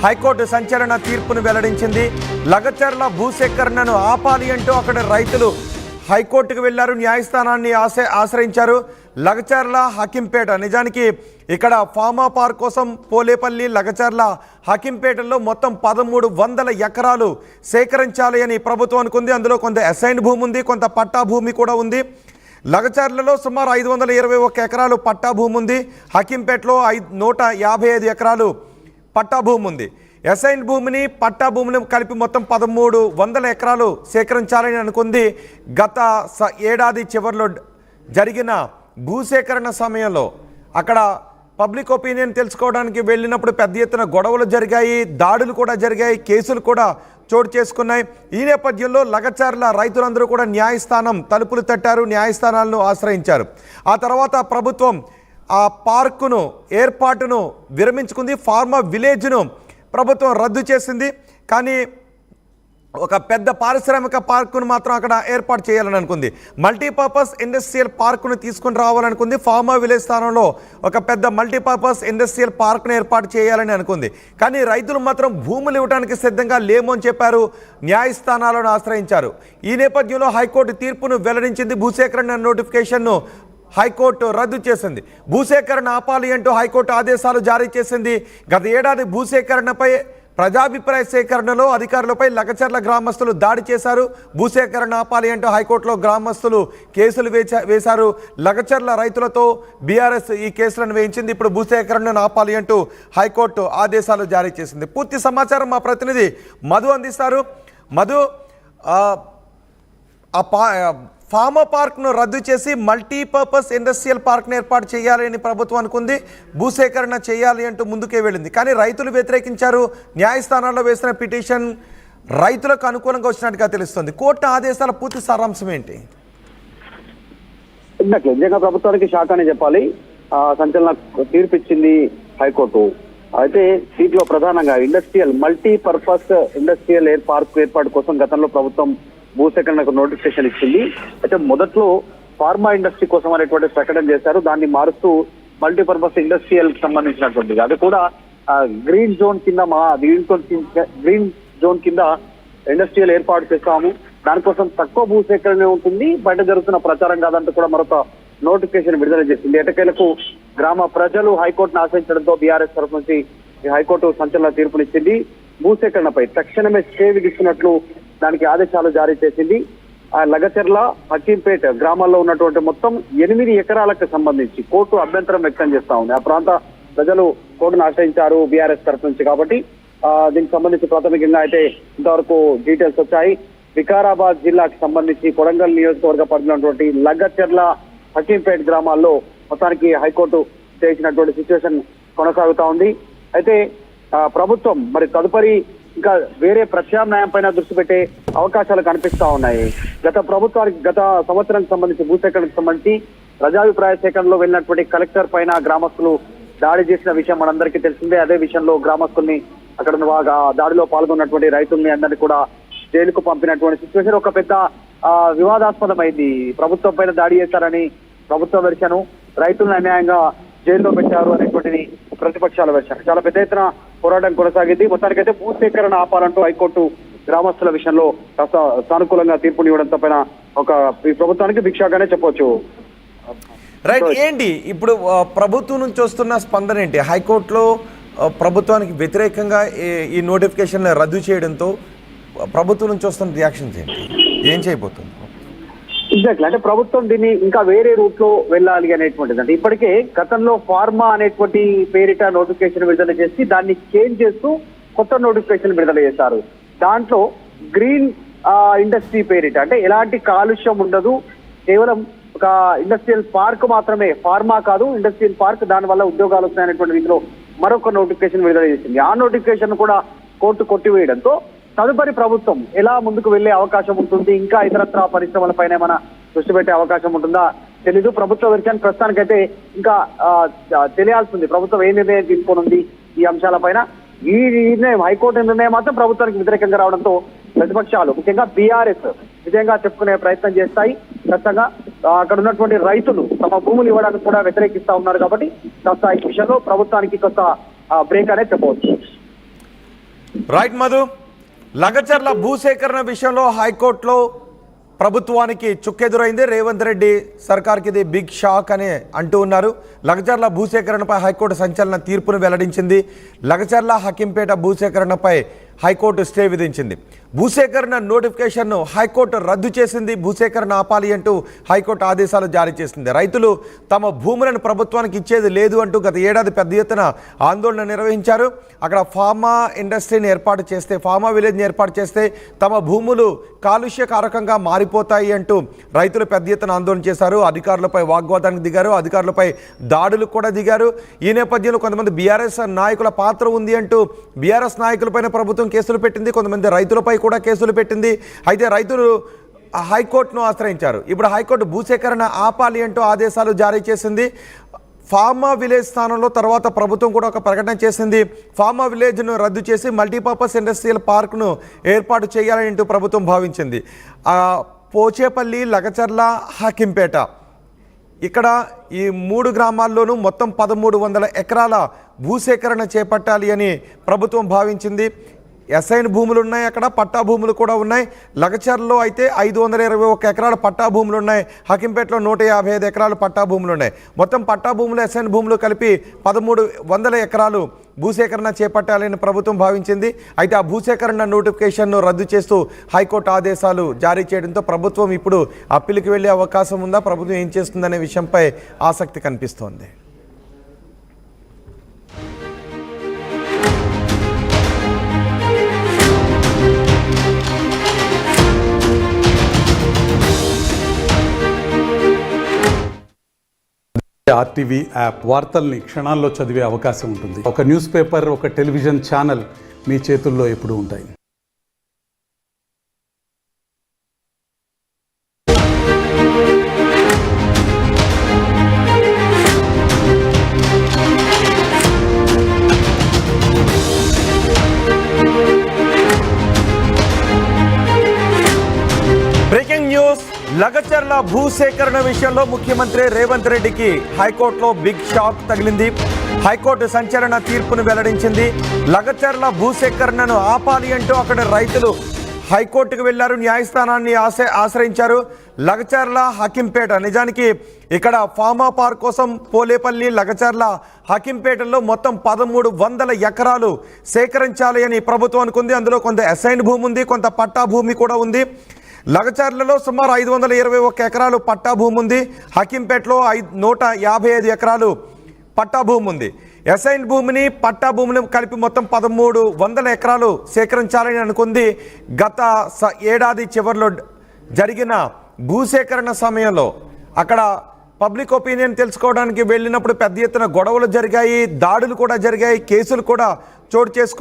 High court సంచలన తీర్పును వెల్లడించింది. లగచర్ల భూసేకరణను ఆపాలి అంటూ అక్కడ రైతులు హైకోర్టుకు వెళ్లారు, న్యాయస్థానాన్ని ఆశ్రయించారు. లగచర్ల హకీంపేట, నిజానికి ఇక్కడ ఫార్మా పార్క్ కోసం పోలేపల్లి, లగచర్ల, హకీంపేటలో మొత్తం 1300 ఎకరాలు సేకరించాలి అని ప్రభుత్వం అనుకుంది. అందులో కొంత అసైన్డ్ భూమి ఉంది, కొంత పట్టా భూమి కూడా ఉంది. లగచర్లలో సుమారు 521 ఎకరాలు పట్టా భూమి ఉంది. హకీంపేటలో 155 ఎకరాలు పట్టా భూమి ఉంది. అసైన్ భూమిని పట్టా భూమిని కలిపి మొత్తం 1300 ఎకరాలు సేకరించాలని అనుకుంది. గత ఏడాది చివరిలో జరిగిన భూసేకరణ సమయంలో అక్కడ పబ్లిక్ ఒపీనియన్ తెలుసుకోవడానికి వెళ్ళినప్పుడు పెద్ద ఎత్తున గొడవలు జరిగాయి, దాడులు కూడా జరిగాయి, కేసులు కూడా చోటు చేసుకున్నాయి. ఈ నేపథ్యంలో లగచర్ల రైతులందరూ కూడా న్యాయస్థానం తలుపులు తట్టారు, న్యాయస్థానాలను ఆశ్రయించారు. ఆ తర్వాత ప్రభుత్వం ఆ పార్కును ఏర్పాటును విరమించుకుంది. ఫార్మా విలేజ్ను ప్రభుత్వం రద్దు చేసింది. కానీ ఒక పెద్ద పారిశ్రామిక పార్కును మాత్రం అక్కడ ఏర్పాటు చేయాలని అనుకుంది. మల్టీపర్పస్ ఇండస్ట్రియల్ పార్కును తీసుకుని రావాలనుకుంది. ఫార్మా విలేజ్ స్థానంలో ఒక పెద్ద మల్టీపర్పస్ ఇండస్ట్రియల్ పార్కును ఏర్పాటు చేయాలని అనుకుంది. కానీ రైతులు మాత్రం భూములు ఇవ్వడానికి సిద్ధంగా లేము అని చెప్పారు, న్యాయస్థానాలను ఆశ్రయించారు. ఈ నేపథ్యంలో హైకోర్టు తీర్పును వెల్లడించింది. భూసేకరణ నోటిఫికేషన్ను హైకోర్టు రద్దు చేసింది. భూసేకరణ ఆపాలి అంటూ హైకోర్టు ఆదేశాలు జారీ చేసింది. గత ఏడాది భూసేకరణపై ప్రజాభిప్రాయ సేకరణలో అధికారులపై లగచర్ల గ్రామస్తులు దాడి చేశారు. భూసేకరణ ఆపాలి అంటూ హైకోర్టులో గ్రామస్తులు కేసులు వేశారు. లగచర్ల రైతులతో బీఆర్ఎస్ ఈ కేసులను వేయించింది. ఇప్పుడు భూసేకరణను ఆపాలి అంటూ హైకోర్టు ఆదేశాలు జారీ చేసింది. పూర్తి సమాచారం మా ప్రతినిధి మధు అందిస్తారు. మధు, ఫార్మా పార్క్ను రద్దు చేసి మల్టీపర్పస్ ఇండస్ట్రియల్ పార్క్ను ఏర్పాటు చేయాలని ప్రభుత్వం అనుకుంది. భూసేకరణ చేయాలి అంటూ ముందుకే వెళ్ళింది. కానీ రైతులు వ్యతిరేకించారు. న్యాయస్థానాల్లో వేసిన పిటిషన్ రైతులకు అనుకూలంగా వచ్చినట్టుగా తెలుస్తుంది. కోర్టు ఆదేశాల పూర్తి సారాంశం ఏంటి? నిజంగా ప్రభుత్వానికి షాక్ అని చెప్పాలి. సంచలన తీర్పు ఇచ్చింది హైకోర్టు. అయితే దీంట్లో ప్రధానంగా మల్టీపర్పస్ ఇండస్ట్రియల్ పార్క్ ఏర్పాటు కోసం గతంలో ప్రభుత్వం భూసేకరణకు నోటిఫికేషన్ ఇచ్చింది. అయితే మొదట్లో ఫార్మా ఇండస్ట్రీ కోసం అనేటువంటి ప్రకటన చేశారు. దాన్ని మారుస్తూ మల్టీపర్పస్ ఇండస్ట్రియల్ సంబంధించినటువంటిది, అది కూడా గ్రీన్ జోన్ కింద ఇండస్ట్రియల్ ఏర్పాటు చేస్తాము, దానికోసం తక్కువ భూసేకరణ ఉంటుంది, బయట జరుగుతున్న ప్రచారం కాదంటూ కూడా మరొక నోటిఫికేషన్ విడుదల చేసింది. ఎటకేలకు గ్రామ ప్రజలు హైకోర్టును ఆశ్రయించడంతో బీఆర్ఎస్ తరఫు నుంచి హైకోర్టు సంచలన తీర్పునిచ్చింది. భూసేకరణపై తక్షణమే స్టే విధిస్తున్నట్లు దానికి ఆదేశాలు జారీ చేసింది. ఆ లగచర్ల, హకీంపేట్ గ్రామాల్లో ఉన్నటువంటి మొత్తం 8 ఎకరాలకు సంబంధించి కోర్టు అభ్యంతరం వ్యక్తం చేస్తా ఉంది. ఆ ప్రాంత ప్రజలు కోర్టును ఆశ్రయించారు బీఆర్ఎస్ తరఫు నుంచి. కాబట్టి దీనికి సంబంధించి ప్రాథమికంగా అయితే ఇంతవరకు డీటెయిల్స్ వచ్చాయి. వికారాబాద్ జిల్లాకి సంబంధించి కొడంగల్ నియోజకవర్గ పరిధిలోటువంటి లగచర్ల, హకీంపేట్ గ్రామాల్లో మొత్తానికి హైకోర్టు చేసినటువంటి సిచ్యువేషన్ కొనసాగుతా ఉంది. అయితే ప్రభుత్వం మరి తదుపరి ఇంకా వేరే ప్రత్యామ్నాయం పైన దృష్టి పెట్టే అవకాశాలు కనిపిస్తా ఉన్నాయి. గత సంవత్సరానికి సంబంధించి భూసేకరణకు సంబంధించి ప్రజాభిప్రాయ సేకరణలో వెళ్ళినటువంటి కలెక్టర్ పైన గ్రామస్తులు దాడి చేసిన విషయం మనందరికీ తెలిసిందే. అదే విషయంలో గ్రామస్తుల్ని, అక్కడ దాడిలో పాల్గొన్నటువంటి రైతుల్ని అందరినీ కూడా జైలుకు పంపినటువంటి సిచ్యువేషన్ ఒక పెద్ద వివాదాస్పదమైంది. ప్రభుత్వం పైన దాడి చేశారని ప్రభుత్వం వెర్షను, రైతులను అన్యాయంగా జైల్లో పెట్టారు అనేటువంటిది ప్రతిపక్షాల వెర్షన్. చాలా పెద్ద ఎత్తున పోరాటం కొనసాగింది. మొత్తానికైతే భూసేకరణ ఆపాలంటూ హైకోర్టు గ్రామస్తుల విషయంలో కాస్త సానుకూలంగా తీర్పునివ్వడంతో పైన ఈ ప్రభుత్వానికి భిక్షాగానే చెప్పవచ్చు. రైట్, ఏంటి ఇప్పుడు ప్రభుత్వం నుంచి వస్తున్న స్పందన ఏంటి? హైకోర్టులో ప్రభుత్వానికి వ్యతిరేకంగా ఈ నోటిఫికేషన్ రద్దు చేయడంతో ప్రభుత్వం నుంచి వస్తున్న రియాక్షన్స్ ఏంటి? ఏం చేయబోతుంది? ఎగ్జాక్ట్లీ, అంటే ప్రభుత్వం దీన్ని ఇంకా వేరే రూట్ లో వెళ్ళాలి అనేటువంటిది. అంటే ఇప్పటికే గతంలో ఫార్మా అనేటువంటి పేరిట నోటిఫికేషన్ విడుదల చేసి దాన్ని చేంజ్ చేస్తూ కొత్త నోటిఫికేషన్ విడుదల చేశారు. దాంట్లో గ్రీన్ ఇండస్ట్రీ పేరిట, అంటే ఎలాంటి కాలుష్యం ఉండదు, కేవలం ఒక ఇండస్ట్రియల్ పార్క్ మాత్రమే, ఫార్మా కాదు ఇండస్ట్రియల్ పార్క్, దాని వల్ల ఉద్యోగాలు వస్తాయనేటువంటి రీతిలో మరొక నోటిఫికేషన్ విడుదల చేసింది. ఆ నోటిఫికేషన్ కూడా కోర్టు కొట్టివేయడంతో తదుపరి ప్రభుత్వం ఎలా ముందుకు వెళ్లే అవకాశం ఉంటుంది, ఇంకా ఇతరత్ర పరిశ్రమలపైన ఏమైనా దృష్టి పెట్టే అవకాశం ఉంటుందా తెలీదు. ప్రభుత్వ విషయాన్ని ప్రస్తుతానికైతే ఇంకా తెలియాల్సింది ప్రభుత్వం ఏ నిర్ణయం తీసుకోనుంది ఈ అంశాలపైన. ఈ నిర్ణయం, హైకోర్టు నిర్ణయం మాత్రం ప్రభుత్వానికి వ్యతిరేకంగా రావడంతో ప్రతిపక్షాలు ముఖ్యంగా బీఆర్ఎస్ విజయంగా చెప్పుకునే ప్రయత్నం చేస్తాయి. ఖచ్చితంగా అక్కడ ఉన్నటువంటి రైతులు తమ భూములు ఇవ్వడానికి కూడా వ్యతిరేకిస్తా ఉన్నారు. కాబట్టి కాస్త ఈ విషయంలో ప్రభుత్వానికి కొంత బ్రేక్ అనేది చెప్పవచ్చు. రైట్ మధు, లగచర్ల భూసేకరణ విషయంలో హైకోర్టులో ప్రభుత్వానికి చుక్కెదురైంది. రేవంత్ రెడ్డి సర్కార్కి ఇది బిగ్ షాక్ అని అంటూ ఉన్నారు. లగచర్ల భూసేకరణపై హైకోర్టు సంచలన తీర్పును వెల్లడించింది. లగచర్ల హకీంపేట భూసేకరణపై హైకోర్టు స్టే విధించింది. భూసేకరణ నోటిఫికేషన్ను హైకోర్టు రద్దు చేసింది. భూసేకరణ ఆపాలి అంటూ హైకోర్టు ఆదేశాలు జారీ చేసింది. రైతులు తమ భూములను ప్రభుత్వానికి ఇచ్చేది లేదు అంటూ గత ఏడాది పెద్ద ఎత్తున ఆందోళన నిర్వహించారు. అక్కడ ఫార్మా ఇండస్ట్రీని ఏర్పాటు చేస్తే, ఫార్మా విలేజ్ని ఏర్పాటు చేస్తే తమ భూములు కాలుష్యకారకంగా మారిపోతాయి అంటూ రైతులు పెద్ద ఎత్తున ఆందోళన చేశారు. అధికారులపై వాగ్వాదానికి దిగారు, అధికారులపై దాడులకు కూడా దిగారు. ఈ నేపథ్యంలో కొంతమంది బీఆర్ఎస్ నాయకుల పాత్ర ఉంది అంటూ బీఆర్ఎస్ నాయకులపైన ప్రభుత్వం కేసులు పెట్టింది. కొంతమంది రైతులపై కూడా కేసులు పెట్టింది. అయితే రైతులు హైకోర్టును ఆశ్రయించారు. ఇప్పుడు హైకోర్టు భూసేకరణ ఆపాలి అంటూ ఆదేశాలు జారీ చేసింది. ఫార్మా విలేజ్ స్థానంలో తర్వాత ప్రభుత్వం కూడా ఒక ప్రకటన చేసింది. ఫార్మా విలేజ్ను రద్దు చేసి మల్టీపర్పస్ ఇండస్ట్రియల్ పార్క్ను ఏర్పాటు చేయాలని అంటూ ప్రభుత్వం భావించింది. పోచేపల్లి, లగచర్ల, హకీంపేట ఇక్కడ ఈ 3 గ్రామాల్లోనూ మొత్తం 1300 ఎకరాల భూసేకరణ చేపట్టాలి అని ప్రభుత్వం భావించింది. ఎస్ఐన్ భూములు ఉన్నాయి, అక్కడ పట్టా భూములు కూడా ఉన్నాయి. లగచర్లలో అయితే 521 ఎకరాల పట్టా భూములు ఉన్నాయి. హకీంపేటలో 155 ఎకరాలు పట్టా భూములు ఉన్నాయి. మొత్తం పట్టా భూములు, ఎస్ఐన్ భూములు కలిపి 1300 ఎకరాలు భూసేకరణ చేపట్టాలని ప్రభుత్వం భావించింది. అయితే ఆ భూసేకరణ నోటిఫికేషన్ను రద్దు చేస్తూ హైకోర్టు ఆదేశాలు జారీ చేయడంతో ప్రభుత్వం ఇప్పుడు అప్పీలుకి వెళ్ళే అవకాశం ఉందా, ప్రభుత్వం ఏం చేస్తుందనే విషయంపై ఆసక్తి కనిపిస్తోంది. ఆర్టీవీ యాప్ వార్తల్ని క్షణాల్లో చదివే అవకాశం ఉంటుంది. ఒక న్యూస్ పేపర్, ఒక టెలివిజన్ ఛానల్ మీ చేతుల్లో ఎప్పుడూ ఉంటాయి. బ్రేకింగ్ న్యూస్, లగచర్ల భూసేకరణ విషయంలో ముఖ్యమంత్రి రేవంత్ రెడ్డికి హైకోర్టులో బిగ్ షాక్ తగిలింది. హైకోర్టు సంచలన తీర్పును వెల్లడించింది. లగచర్ల భూసేకరణను ఆపాలి అంటూ అక్కడ రైతులు హైకోర్టుకు వెళ్లారు, న్యాయస్థానాన్ని ఆశ్రయించారు. లగచర్ల, హకీంపేట, నిజానికి ఇక్కడ ఫార్మా పార్క్ కోసం పోలేపల్లి, లగచర్ల, హకీంపేటలో మొత్తం 1300 ఎకరాలు సేకరించాలి అని ప్రభుత్వం అనుకుంది. అందులో కొంత అసైన్ భూమి ఉంది, కొంత పట్టా భూమి కూడా ఉంది. లగచర్లలో సుమారు 521 ఎకరాలు పట్టా భూమి ఉంది. హకీంపేటలో 155 ఎకరాలు పట్టా భూమి ఉంది. అసైన్ భూమిని, పట్టా భూమిని కలిపి మొత్తం 1300 ఎకరాలు సేకరించాలని అనుకుంది. గత ఏడాది చివరిలో జరిగిన భూసేకరణ సమయంలో అక్కడ పబ్లిక్ ఒపీనియన్ తెలుసుకోవడానికి వెళ్ళినప్పుడు పెద్ద ఎత్తున గొడవలు జరిగాయి, దాడులు కూడా జరిగాయి, కేసులు కూడా చోటు చేసుకున్నాయి.